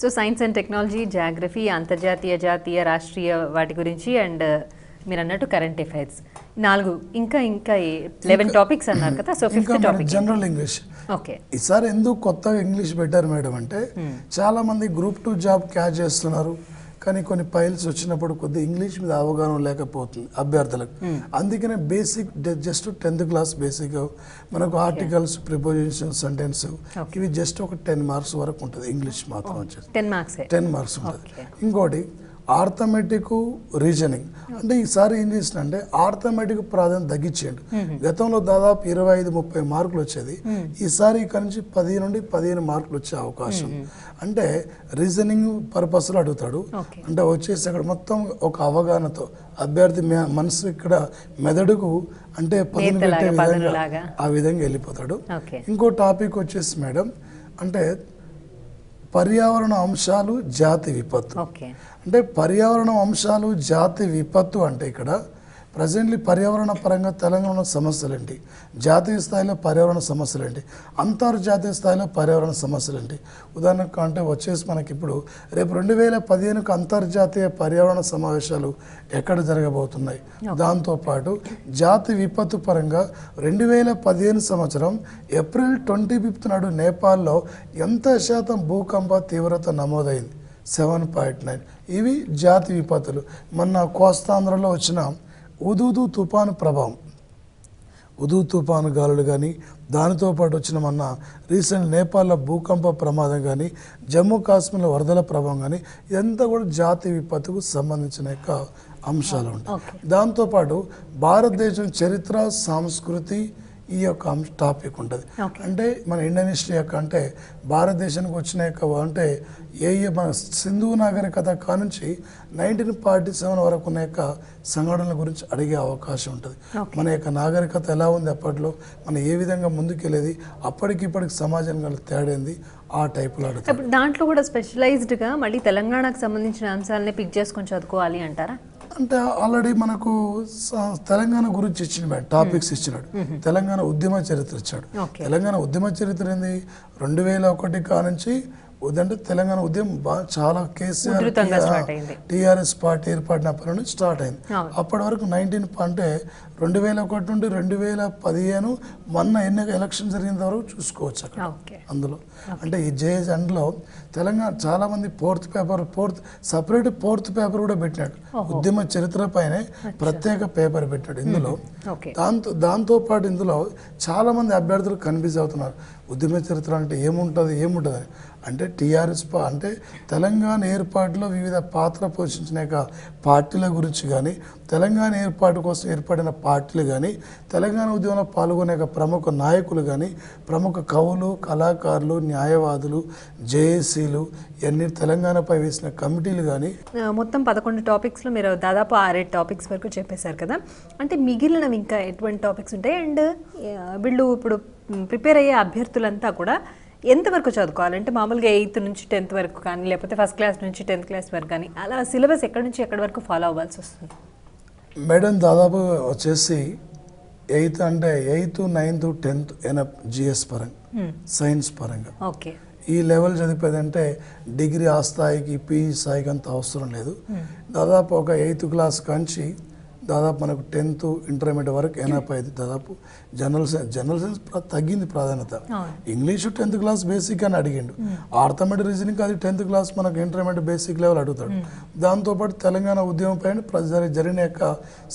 So science and technology, geography, అంతర్జాతీయ, జాతీయ, రాష్ట్రీయ వాటి గురించి అండ్ మీరు అన్నట్టు కరెంట్ అఫైర్స్ 4 ఇంకా 11 టాపిక్స్ అన్నారు కదా. So 5th topic general English. Okay, ఈసారి ఎందుకు కొత్తగా ఇంగ్లీష్ పెట్టారు మేడం అంటే చాలా మంది గ్రూప్ 2 జాబ్ క్యాచ్ చేస్తున్నారు, కానీ కొన్ని ఫైల్స్ వచ్చినప్పుడు కొద్ది ఇంగ్లీష్ మీద అవగాహన లేకపోతుంది అభ్యర్థులకు. అందుకనే basic just 10th class basic మనకు ఆర్టికల్స్, ప్రిపోజిషన్, సెంటెన్స్ ఇవి జస్ట్ ఒక 10 మార్క్స్ వరకు ఉంటుంది. ఇంగ్లీష్ మాత్రం వచ్చేసి 10 మార్క్స్ ఉంటుంది. ఇంకోటి ఆర్థమెటిక్, రీజనింగ్. అంటే ఈసారి ఏం చేసిన అంటే ఆర్థమెటిక్ ప్రాధాన్యత తగ్గించేయండి. గతంలో దాదాపు 25-30 మార్కులు వచ్చేది, ఈసారి ఇక్కడ నుంచి 10 నుండి 15 మార్కులు వచ్చే అవకాశం. అంటే రీజనింగ్ పర్పస్లో అడుగుతాడు. అంటే వచ్చేసి అక్కడ మొత్తం ఒక అవగాహనతో అభ్యర్థి మనసు ఇక్కడ మెదడుకు అంటే పదును పెట్టే విధంగా ఆ విధంగా వెళ్ళిపోతాడు. ఇంకో టాపిక్ వచ్చేసి మేడం అంటే పర్యావరణ అంశాలు, జాతి విపత్తు. అంటే పర్యావరణ అంశాలు, జాతి విపత్తు అంటే ఇక్కడ ప్రజెంట్లీ పర్యావరణ పరంగా తెలంగాణ సమస్యలేంటి, జాతీయ స్థాయిలో పర్యావరణ సమస్యలేంటి, అంతర్జాతీయ స్థాయిలో పర్యావరణ సమస్యలేంటి. ఉదాహరణకు అంటే వచ్చేసి మనకి ఇప్పుడు రేపు 2015కు అంతర్జాతీయ పర్యావరణ సమావేశాలు ఎక్కడ జరగబోతున్నాయి. దాంతోపాటు జాతి విపత్తు పరంగా 2015 సంవత్సరం ఏప్రిల్ 25 నాడు నేపాల్లో ఎంత శాతం భూకంప తీవ్రత నమోదైంది? 7.9. ఇవి జాతి విపత్తులు. మొన్న కోస్తాంధ్రలో వచ్చిన ఉదూదు తుఫాను ప్రభావం, ఉదూ తుఫాను గాలులు కానీ, దానితో పాటు వచ్చిన మొన్న రీసెంట్ నేపాల్లో భూకంప ప్రమాదం కానీ, జమ్మూ కాశ్మీర్లో వరదల ప్రభావం కానీ, ఇదంతా కూడా జాతి విపత్తుకు సంబంధించిన యొక్క అంశాలు ఉంటాయి. దాంతోపాటు భారతదేశం చరిత్ర, సంస్కృతి ఈ యొక్క టాపిక్ ఉంటుంది. అంటే మన ఇండియన్ హిస్టరీ యొక్క అంటే భారతదేశానికి వచ్చిన యొక్క అంటే మన సింధు నాగరికత కానుంచి 1947 వరకు ఉన్న యొక్క సంఘటనల గురించి అడిగే అవకాశం ఉంటుంది. మన యొక్క నాగరికత ఎలా ఉంది అప్పట్లో, మనం ఏ విధంగా ముందుకెళ్ళేది, అప్పటికిప్పటికి సమాజంగా తేడైంది, ఆ టైపులో అడుగుతారు. దాంట్లో కూడా స్పెషలైజ్డ్గా మళ్ళీ తెలంగాణకు సంబంధించిన అంశాలని పిక్ చేసుకొని చదువుకోవాలి అంటారా? అంటే ఆల్రెడీ మనకు తెలంగాణ గురించి ఇచ్చిన టాపిక్స్ ఇచ్చినాడు. తెలంగాణ ఉద్యమ చరిత్ర ఇచ్చాడు. తెలంగాణ ఉద్యమ చరిత్ర ఏంది? 2001 కానుంచి అంటే తెలంగాణ ఉద్యమం చాలా కేసీఆర్ టీఆర్ఎస్ పార్టీ ఏర్పడినప్పటి నుంచి స్టార్ట్ అయింది. అప్పటి వరకు 2001 నుండి 2015 మొన్న ఎలక్షన్ జరిగిన వరకు చూసుకోవచ్చు అక్కడ. అందులో అంటే ఈ జేఎస్ అందులో తెలంగాణ చాలా మంది సపరేట్ ఫోర్త్ పేపర్ కూడా పెట్టినాడు. ఉద్యమ చరిత్ర పైనే ప్రత్యేక పేపర్ పెట్టాడు ఇందులో. దాంతో పాటు ఇందులో చాలా మంది అభ్యర్థులు కన్ఫ్యూజ్ అవుతున్నారు. ఉద్యమ చరిత్ర అంటే ఏముంటుంది అంటే టీఆర్ఎస్ అంటే తెలంగాణ ఏర్పాటులో వివిధ పాత్ర పోషించిన పార్టీల గురించి కానీ, తెలంగాణ ఏర్పాటు కోసం ఏర్పడిన పార్టీలు కానీ, తెలంగాణ ఉద్యమంలో పాల్గొనే ప్రముఖ నాయకులు కానీ, ప్రముఖ కవులు, కళాకారులు, న్యాయవాదులు, జేఏసీలు, ఇవన్నీ తెలంగాణపై వేసిన కమిటీలు కానీ. మొత్తం 11 టాపిక్స్లో మీరు దాదాపు 6-7 టాపిక్స్ వరకు చెప్పేశారు కదా. అంటే మిగిలినవి ఇంకా ఎటువంటి టాపిక్స్ ఉంటాయి? అండ్ వీళ్ళు ఇప్పుడు ప్రిపేర్ అయ్యే అభ్యర్థులంతా కూడా ఎంతవరకు చదువుకోవాలంటే మామూలుగా 8th నుంచి 10th వరకు కానీ, లేకపోతే 1st క్లాస్ నుంచి 10th క్లాస్ వరకు కానీ, అలా సిలబస్ ఎక్కడి నుంచి ఎక్కడి వరకు ఫాలో అవ్వాల్సి వస్తుంది? మేడం దాదాపు వచ్చేసి 8th అంటే 8th, 9th, 10th జిఎస్ పరంగా, సైన్స్ పరంగా ఈ లెవెల్ చదివేదంటే డిగ్రీ ఆ స్థాయికి, పీజీ స్థాయికి అంత అవసరం లేదు. దాదాపు ఒక 8th క్లాస్ కంచి దాదాపు మనకు 10th ఇంటర్మీడియట్ వరకు అయింది. దాదాపు జనరల్ సైన్స్ తగ్గింది ప్రాధాన్యత. ఇంగ్లీషు 10th క్లాస్ బేసిక్ అని అడిగిండు. ఆర్థమెటిక్, రీజనింగ్ అది 10th క్లాస్ మనకు ఇంటర్మీడియట్ బేసిక్ లెవెల్ అడుగుతాడు. దాంతోపాటు తెలంగాణ ఉద్యమం పైన జరిగిన యొక్క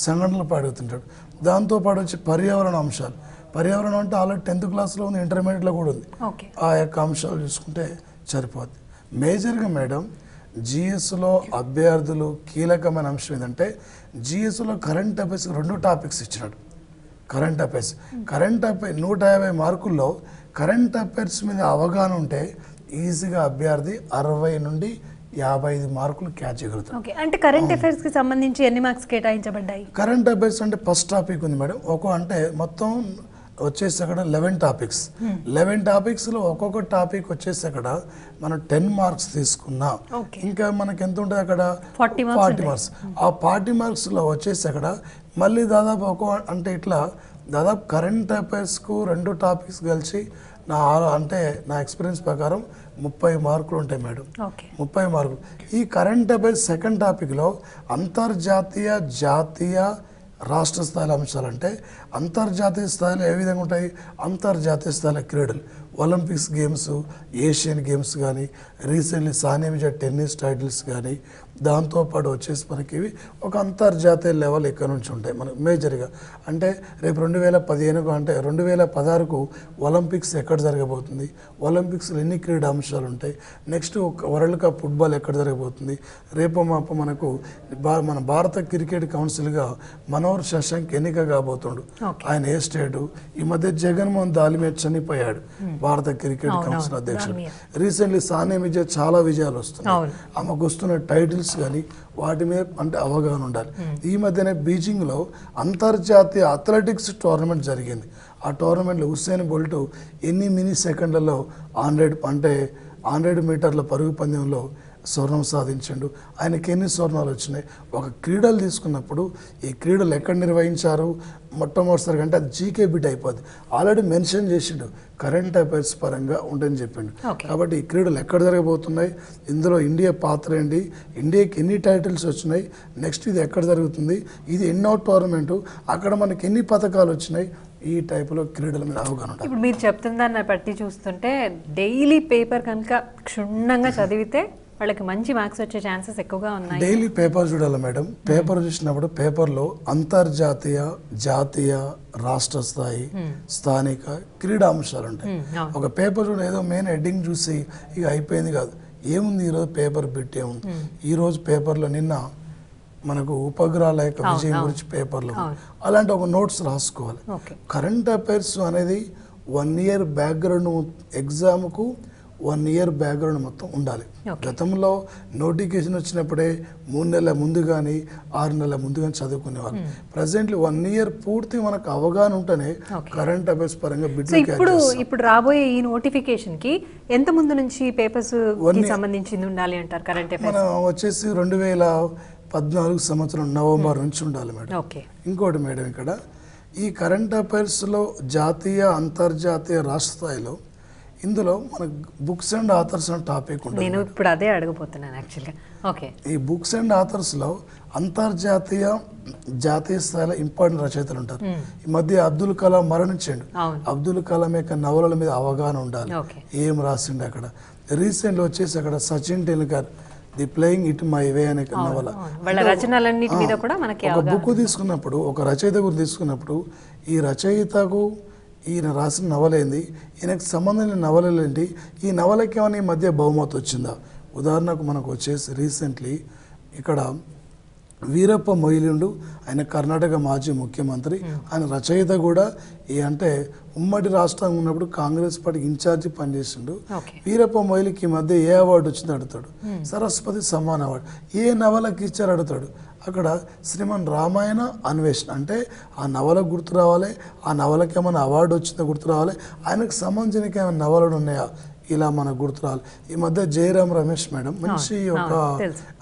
సంఘటనలపై అడుగుతుంటాడు. దాంతోపాటు వచ్చి పర్యావరణ అంశాలు. పర్యావరణం అంటే ఆల్రెడీ 10th క్లాస్లో ఉంది, ఇంటర్మీడియట్లో కూడా ఉంది. ఆ యొక్క అంశాలు చూసుకుంటే సరిపోద్ది. మేజర్గా మేడం జిఎస్లో అభ్యర్థులు కీలకమైన అంశం ఏంటంటే జిఎస్లో కరెంట్ అఫైర్స్ 2 టాపిక్స్ ఇచ్చినాడు. కరెంట్ అఫైర్స్ 150 మార్కుల్లో కరెంట్ అఫైర్స్ మీద అవగాహన ఉంటే ఈజీగా అభ్యర్థి 60 నుండి 55 మార్కులు క్యాచ్ చేయగలుగుతారు. అంటే కరెంట్ అఫైర్స్ కి సంబంధించి ఎన్ని మార్క్స్ కేటాయించబడ్డాయి? కరెంట్ అఫైర్స్ అంటే ఫస్ట్ టాపిక్ ఉంది మేడం. అంటే మొత్తం వచ్చేసి అక్కడ 11 టాపిక్స్. 11 టాపిక్స్లో ఒక్కొక్క టాపిక్ వచ్చేసి అక్కడ మనం 10 మార్క్స్ తీసుకున్నా ఇంకా మనకి ఎంత ఉంటుంది అక్కడ 40 మార్క్స్. ఆ 40 మార్క్స్లో వచ్చేసి అక్కడ మళ్ళీ దాదాపు అంటే ఇట్లా దాదాపు కరెంట్ అఫైర్స్కు 2 టాపిక్స్ కలిసి అంటే నా ఎక్స్పీరియన్స్ ప్రకారం 30 మార్కులు ఉంటాయి మేడం. ఓకే 30 మార్కులు. ఈ కరెంట్ అఫైర్స్ సెకండ్ టాపిక్లో అంతర్జాతీయ జాతీయ రాష్ట్ర స్థాయిల అంశాలు. అంటే అంతర్జాతీయ స్థాయిలో ఏ విధంగా ఉంటాయి, అంతర్జాతీయ స్థాయిలో క్రీడలు, ఒలింపిక్స్ గేమ్స్, ఏషియన్ గేమ్స్ కానీ, recently Sania Mirza tennis titles కానీ, దాంతోపాటు వచ్చేసి మనకి ఇవి ఒక అంతర్జాతీయ లెవెల్ ఇక్కడ నుంచి ఉంటాయి మనకు మేజర్గా. అంటే రేపు 2015కు అంటే 2016కు ఒలింపిక్స్ ఎక్కడ జరగబోతుంది, ఒలింపిక్స్లో ఎన్ని క్రీడా అంశాలు ఉంటాయి, నెక్స్ట్ వరల్డ్ కప్ ఫుట్బాల్ ఎక్కడ జరగబోతుంది, రేపు మాపు మనకు మన భారత క్రికెట్ కౌన్సిల్గా మనోహర్ శశాంక్ ఎన్నిక కాబోతుండు. ఆయన ఏ స్టేటు, ఈ మధ్య జగన్మోహన్ దాలిమే చనిపోయాడు భారత క్రికెట్ కౌన్సిల్ అధ్యక్షుడు. రీసెంట్లీ సానియా మిర్జా చాలా విజయాలు వస్తున్నాయి, ఆమెకు వస్తున్న టైటిల్స్ కానీ వాటి మీద అంటే అవగాహన ఉండాలి. ఈ మధ్యనే బీజింగ్లో అంతర్జాతీయ అథ్లెటిక్స్ టోర్నమెంట్ జరిగింది. ఆ టోర్నమెంట్లో హుస్సేన్ బోల్ట్ ఎన్ని మినీ సెకండ్లలో 100 మీటర్ల పరుగు పందెంలో స్వర్ణం సాధించండు. ఆయనకి ఎన్ని స్వర్ణాలు వచ్చినాయి. ఒక క్రీడలు తీసుకున్నప్పుడు ఈ క్రీడలు ఎక్కడ నిర్వహించారు మొట్టమొదటిసారిగా అంటే అది జీకే బిట్ అయిపోద్ది. ఆల్రెడీ మెన్షన్ చేసిండు కరెంట్ అఫైర్స్ పరంగా ఉంటుందని చెప్పిండు. కాబట్టి ఈ క్రీడలు ఎక్కడ జరగబోతున్నాయి, ఇందులో ఇండియా పాత్ర ఏంటి, ఇండియాకి ఎన్ని టైటిల్స్ వచ్చినాయి, నెక్స్ట్ ఇది ఎక్కడ జరుగుతుంది, ఇది ఎన్నో టోర్నమెంటు, అక్కడ మనకి ఎన్ని పథకాలు వచ్చినాయి, ఈ టైపులో క్రీడల మీద అవగాహన. ఇప్పుడు మీరు చెప్తుందాన్ని బట్టి చూస్తుంటే డైలీ పేపర్ కనుక క్షుణ్ణంగా చదివితే వాళ్ళకి మంచి మార్క్స్ వచ్చే ఛాన్సెస్ ఎక్కువగా ఉన్నాయి. డైలీ పేపర్ చూడాలి మేడం. పేపర్ చూసినప్పుడు పేపర్లో అంతర్జాతీయ, జాతీయ, రాష్ట్ర స్థాయి, స్థానిక క్రీడా అంశాలు ఉంటాయి. ఒక పేపర్ చూడ ఏదో మెయిన్ హెడ్డింగ్ చూసి ఇక అయిపోయింది కాదు, ఏముంది ఈరోజు పేపర్ బిట్ ఏముంది. ఈరోజు పేపర్లో నిన్న మనకు ఉపగ్రహాల యొక్క విజయం గురించి పేపర్లో అలాంటి ఒక నోట్స్ రాసుకోవాలి. కరెంట్ అఫైర్స్ అనేది 1 ఇయర్ బ్యాక్గ్రౌండ్ ఎగ్జామ్కు 1 ఇయర్ బ్యాక్గ్రౌండ్ మొత్తం ఉండాలి. గతంలో నోటిఫికేషన్ వచ్చినప్పుడే 3 నెలల ముందు కానీ 6 నెలల ముందు కానీ చదువుకునేవాళ్ళు. ప్రజెంట్లీ 1 ఇయర్ పూర్తి మనకు అవగాహన ఉంటేనే కరెంట్ అఫైర్స్ పరంగా బిట్. ఇప్పుడు రాబోయే ఈ నోటిఫికేషన్ కి ఎంత ముందు నుంచి పేపర్స్ సంబంధించింది ఉండాలి అంటారు కరెంట్ అఫైర్స్? మనం వచ్చేసి 2014 సంవత్సరం నవంబర్ నుంచి ఉండాలి మేడం. ఇంకోటి మేడం, ఇక్కడ ఈ కరెంట్ అఫైర్స్లో జాతీయ, అంతర్జాతీయ, రాష్ట్ర స్థాయిలో ఇందులో మనకు బుక్స్ అండ్ ఆథర్స్ అనే టాపిక్ ఉంటుంది. నేను ఇప్పుడు అదే అడగబోతున్నాను యాక్చువల్గా. ఓకే, ఈ బుక్స్ అండ్ ఆథర్స్లో అంతర్జాతీయ, జాతీయ స్థాయిలో ఇంపార్టెంట్ రచయితలు ఉంటారు. ఈ మధ్య అబ్దుల్ కలాం మరణించండు. అబ్దుల్ కలాం యొక్క నవలల మీద అవగాహన ఉండాలి, ఏం రాసిండు అక్కడ. రీసెంట్లీ వచ్చేసి అక్కడ Sachin Tendulkar the playing it my way అనే నవల, ఒక బుక్ తీసుకున్నప్పుడు, ఒక రచయిత గురించి తీసుకున్నప్పుడు ఈ రచయితకు ఈయన రాసిన నవలేంది, ఈయనకు సంబంధించిన నవలలు ఏంటి, ఈ నవలకి ఏమైనా ఈ మధ్య బహుమతి వచ్చిందా. ఉదాహరణకు మనకు వచ్చేసి రీసెంట్లీ ఇక్కడ వీరప్ప మొయిలిండు, ఆయన కర్ణాటక మాజీ ముఖ్యమంత్రి, ఆయన రచయిత కూడా. అంటే ఉమ్మడి రాష్ట్రంగా ఉన్నప్పుడు కాంగ్రెస్ పార్టీకి ఇన్ఛార్జి పనిచేసిండు. వీరప్ప మొయిలికి ఈ మధ్య ఏ అవార్డు వచ్చిందో అడుగుతాడు, సరస్వతి సమ్మాన్ అవార్డు. ఏ నవలకి ఇచ్చారు అడుగుతాడు. అక్కడ శ్రీమన్ రామాయణ అన్వేషణ, అంటే ఆ నవలకు గుర్తు రావాలి, ఆ నవలకి ఏమైనా అవార్డు వచ్చిందో గుర్తు రావాలి, ఆయనకు సంబంధించిన ఏమైనా నవలలు ఉన్నాయా ఇలా మనకు గుర్తు రావాలి. ఈ మధ్య జయరామ్ రమేష్ మేడం మంచి ఒక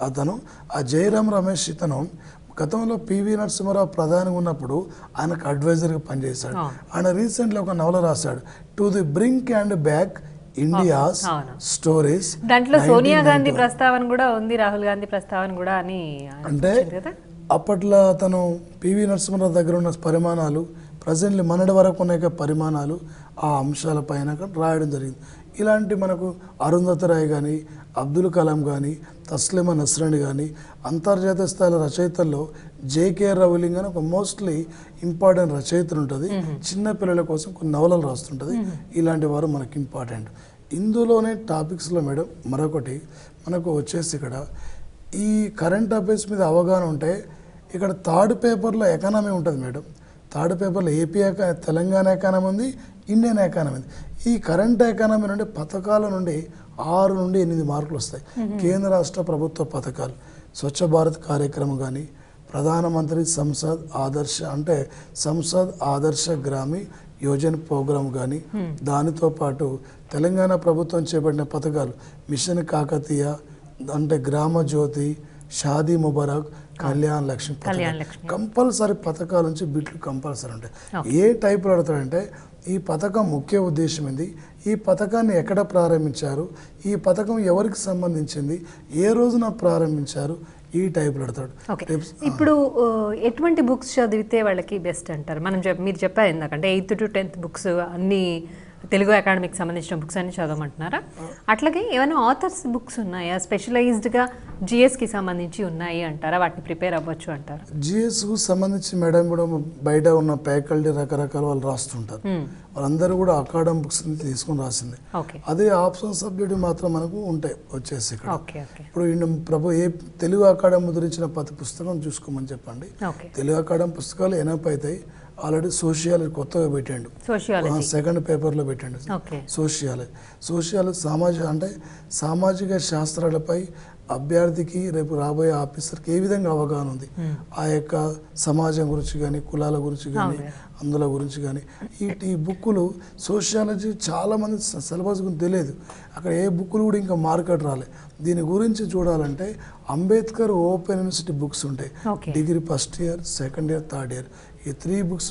అతను, ఆ జయరామ్ రమేష్ ఇతను గతంలో పివి నరసింహారావు ప్రధానిగా ఉన్నప్పుడు ఆయనకు అడ్వైజర్గా పనిచేశాడు. ఆయన రీసెంట్లీ ఒక నవల రాశాడు, to the brink and back India's stories. దాంట్లో సోనియా గాంధీ ప్రస్తావన కూడా ఉంది, రాహుల్ గాంధీ ప్రస్తావన కూడా అని. అంటే అప్పట్లో అతను పివి నరసింహారావు దగ్గర ఉన్న పరిమాణాలు, ప్రజెంట్లీ మనటి వరకు ఉన్న పరిమాణాలు, ఆ అంశాలపైన రాయడం జరిగింది. ఇలాంటి మనకు అరుంధతి రాయ్ కానీ, అబ్దుల్ కలాం కానీ, తస్లిమా నస్రాని కానీ, అంతర్జాతీయ స్థాయిలో రచయితల్లో జేకే రౌలింగ్ అని ఒక మోస్ట్లీ ఇంపార్టెంట్ రచయితలు ఉంటుంది. చిన్నపిల్లల కోసం కొన్ని నవలలు రాస్తుంటుంది. ఇలాంటి వారు మనకి ఇంపార్టెంట్. ఇందులోనే టాపిక్స్లో మేడం మరొకటి మనకు వచ్చేసి ఇక్కడ ఈ కరెంట్ అఫైర్స్ మీద అవగాహన ఉంటే ఇక్కడ థర్డ్ పేపర్లో ఎకానమీ ఉంటుంది మేడం. థర్డ్ పేపర్లో ఏపీ తెలంగాణ ఎకానమీ ఉంది, ఇండియన్ ఎకానమీ ఉంది. ఈ కరెంట్ ఎకానమీ నుండి పథకాల నుండి 6 నుండి 8 మార్కులు వస్తాయి. కేంద్ర రాష్ట్ర ప్రభుత్వ పథకాలు, స్వచ్ఛ భారత్ కార్యక్రమం కానీ, ప్రధానమంత్రి సంసద్ ఆదర్శ అంటే సంసద్ ఆదర్శ గ్రామీ యోజన ప్రోగ్రాం కానీ, దానితో పాటు తెలంగాణ ప్రభుత్వం చేపట్టిన పథకాలు మిషన్ కాకతీయ, అంటే గ్రామ జ్యోతి, షాదీ ముబారక్, కళ్యాణ లక్ష్మి కళ్యాణ పథకం లక్ష్మి. కంపల్సరీ పథకాల నుంచి బిట్లు కంపల్సరీ ఉంటాయి. ఏ టైప్లో అడుగుతాడంటే ఈ పథకం ముఖ్య ఉద్దేశం ఏంది, ఈ పథకాన్ని ఎక్కడ ప్రారంభించారు, ఈ పథకం ఎవరికి సంబంధించింది, ఏ రోజున ప్రారంభించారు, ఈ టైప్లో అడతాడు. ఓకే, ఇప్పుడు ఎటువంటి బుక్స్ చదివితే వాళ్ళకి బెస్ట్ అంటారు? మీరు చెప్పారు ఎందుకంటే 8th to 10th బుక్స్ అన్ని తెలుగు అకాడమీకి సంబంధించిన బుక్స్ అన్ని చదవమంటున్నారా? అట్లాగే ఏమైనా ఆథర్స్ బుక్స్ ఉన్నాయా స్పెషలైజ్డ్గా జిఎస్కి సంబంధించి ఉన్నాయి అంటారా? వాటిని ప్రిపేర్ అవ్వచ్చు అంటారా? జిఎస్కు సంబంధించి మేడం కూడా బయట ఉన్న ఫ్యాకల్టీ రకరకాల వాళ్ళు రాస్తుంటారు. వాళ్ళందరూ కూడా అకాడమిక్ బుక్స్ తీసుకొని రాసింది. అదే ఆప్షన్ సబ్జెక్ట్ మాత్రం మనకు ఉంటాయి వచ్చేసి ఇక్కడ. ఇప్పుడు ఏ తెలుగు అకాడమీ ముద్రించిన ప్రతి పుస్తకం చూసుకోమని చెప్పండి. తెలుగు అకాడమీ పుస్తకాలు 80 అవుతాయి. ఆల్రెడీ సోషియాలజీ కొత్తగా పెట్టాడు, సెకండ్ పేపర్లో పెట్టాడు. సోషియాలజీ సామాజిక శాస్త్రాలపై అభ్యర్థికి రేపు రాబోయే ఆఫీసర్కి ఏ విధంగా అవగాహన ఉంది, ఆ యొక్క సమాజం గురించి కానీ కులాల గురించి కానీ అందుల గురించి కానీ ఈ బుక్కులు సోషియాలజీ చాలామంది సిలబస్ గురించి తెలియదు. అక్కడ ఏ బుక్కులు కూడా ఇంకా మార్కెట్ రాలే. దీని గురించి చూడాలంటే అంబేద్కర్ ఓపెన్ యూనివర్సిటీ బుక్స్ ఉంటాయి, degree first year, second year, third year. ఈ 3 బుక్స్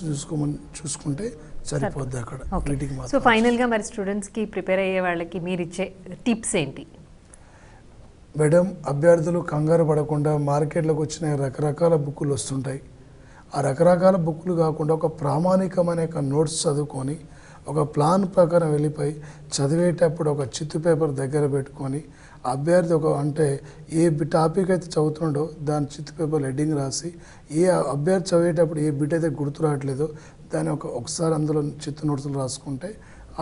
చూసుకుంటే సరిపోద్ది అక్కడ. సో ఫైనల్గా మరి స్టూడెంట్స్కి ప్రిపేర్ అయ్యే వాళ్ళకి మీరు ఇచ్చే టిప్స్ ఏంటి? మేడం, అభ్యర్థులు కంగారు పడకుండా మార్కెట్లోకి వచ్చిన రకరకాల బుక్కులు వస్తుంటాయి. ఆ రకరకాల బుక్కులు కాకుండా ఒక ప్రామాణికమైన నోట్స్ చదువుకొని ఒక ప్లాన్ ప్రకారం వెళ్ళిపోయి చదివేటప్పుడు ఒక చిత్తు పేపర్ దగ్గర పెట్టుకొని అభ్యర్థి ఏ టాపిక్ అయితే చదువుతుండో దాని చిత్తు పేపర్ హెడ్డింగ్ రాసి ఏ అభ్యర్థి చదివేటప్పుడు ఏ బిట్ అయితే గుర్తు రావట్లేదో దాన్ని ఒకసారి అందులో చిత్తు నోట్స్లు రాసుకుంటే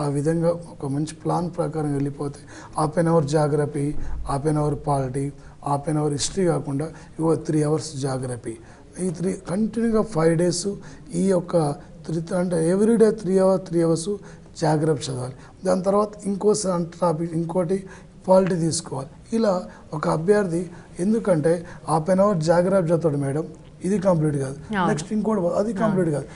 ఆ విధంగా ఒక మంచి ప్లాన్ ప్రకారం వెళ్ళిపోతే half an hour geography, half an hour polity, half an hour history కాకుండా 3 hours జాగ్రఫీ. ఈ 3 కంటిన్యూగా 5 days ఈ యొక్క ఎవ్రీడే 3 hours జాగ్రఫీ చదవాలి. దాని తర్వాత ఇంకోటి పాలిటీ తీసుకోవాలి. ఇలా ఒక అభ్యర్థి ఎందుకంటే హాఫ్ అన్ అవర్ జాగ్రఫీ చదువుతాడు మేడం, ఇది కంప్లీట్ కాదు, నెక్స్ట్ ఇంకోటి అది కంప్లీట్ కాదు.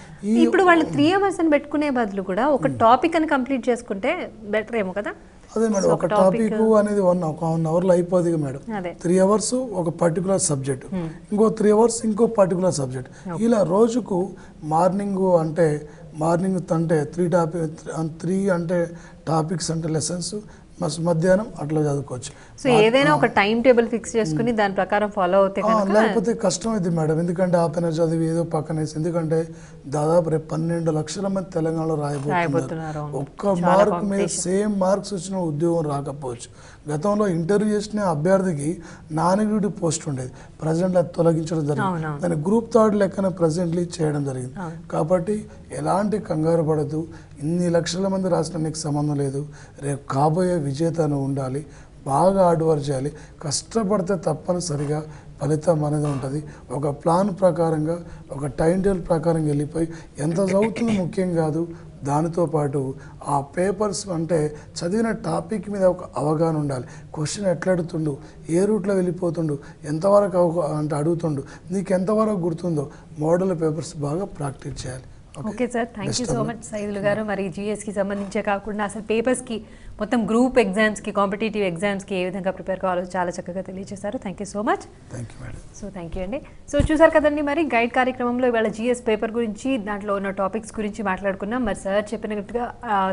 ఇప్పుడు వాళ్ళు 3 hours అని పెట్టుకునే బదులు కూడా ఒక టాపిక్ అని కంప్లీట్ చేసుకుంటే బెటర్ ఏమో కదా? అదే మేడం, ఒక టాపిక్ అనేది 1 hourలో అయిపోతుంది మేడం. 3 hours ఒక పర్టికులర్ సబ్జెక్ట్, ఇంకో 3 hours ఇంకో పర్టికులర్ సబ్జెక్ట్. ఇలా రోజుకు మార్నింగ్ 3 టాపిక్స్ అంటే లెసన్స్, మధ్యాహ్నం అట్లా చదువుకోవచ్చు. సో ఏదైనా ఒక టైం టేబుల్ ఫిక్స్ చేసుకుని దాని ప్రకారం ఫాలో అవుతే లేకపోతే కష్టం అవుతుంది మేడం. ఎందుకంటే హాఫ్ అన్ అవర్ చదివి ఏదో పక్కన ఎందుకంటే దాదాపు రేపు 12 లక్షల మంది తెలంగాణలో రాయబోతున్నారు. ఒక్క మార్క్ మీద సేమ్ మార్క్స్ వచ్చిన ఉద్యోగం రాకపోవచ్చు. గతంలో ఇంటర్వ్యూ చేసిన అభ్యర్థికి నాన్-ఎగ్జిక్యూటివ్ పోస్ట్ ఉండేది, ప్రజెంట్ అది తొలగించడం జరిగింది. దాన్ని గ్రూప్ 3 లెక్కన ప్రజెంట్లీ చేయడం జరిగింది. కాబట్టి ఎలాంటి కంగారు పడద్దు. ఇన్ని లక్షల మంది రాసిన నీకు సంబంధం లేదు. రేపు కాబోయే విజేతను ఉండాలి, బాగా హార్డ్ వర్క్ చేయాలి. కష్టపడితే తప్పనిసరిగా ఫలితం అనేది ఉంటుంది. ఒక ప్లాన్ ప్రకారంగా ఒక టైం టేబుల్ ప్రకారం వెళ్ళిపోయి ఎంత చదువుతుందో ముఖ్యం కాదు, దానితో పాటు ఆ పేపర్స్ చదివిన టాపిక్ మీద ఒక అవగాహన ఉండాలి. క్వశ్చన్ ఎట్లా అడుగుతుండు, ఏ రూట్లో వెళ్ళిపోతుండు, ఎంతవరకు అడుగుతుండు, నీకు ఎంతవరకు గుర్తుందో మోడల్ పేపర్స్ బాగా ప్రాక్టీస్ చేయాలి. Okay sir, thank you so much Saidul గారు. మరి జిఎస్కి సంబంధించే కాకుండా అసలు పేపర్స్కి మొత్తం గ్రూప్ ఎగ్జామ్స్కి కాంపిటేటివ్ ఎగ్జామ్స్కి ఏ విధంగా ప్రిపేర్ కావాలో చాలా చక్కగా తెలియజేశారు. Thank you so much. So thank you అండి. సో చూసారు కదండి, మరి గైడ్ కార్యక్రమంలో ఇవాళ జిఎస్ పేపర్ గురించి దాంట్లో ఉన్న టాపిక్స్ గురించి మాట్లాడుకున్నాం. మరి సార్ చెప్పినట్టుగా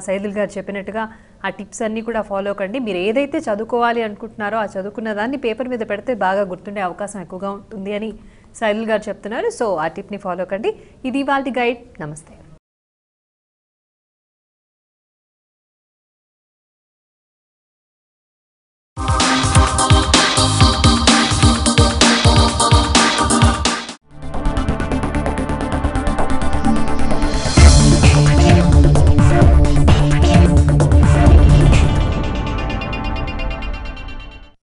సైదుల్ గారు చెప్పినట్టుగా ఆ టిప్స్ అన్నీ కూడా ఫాలో కండి. మీరు ఏదైతే చదువుకోవాలి అనుకుంటున్నారో ఆ చదువుకున్న దాన్ని పేపర్ మీద పెడితే బాగా గుర్తుండే అవకాశం ఎక్కువగా ఉంటుంది అని సైదుల్ గారు చెప్తున్నారు. సో ఆ టిప్ని ఫాలో కండి. ఇది ఇవాల్టి గైడ్. నమస్తే.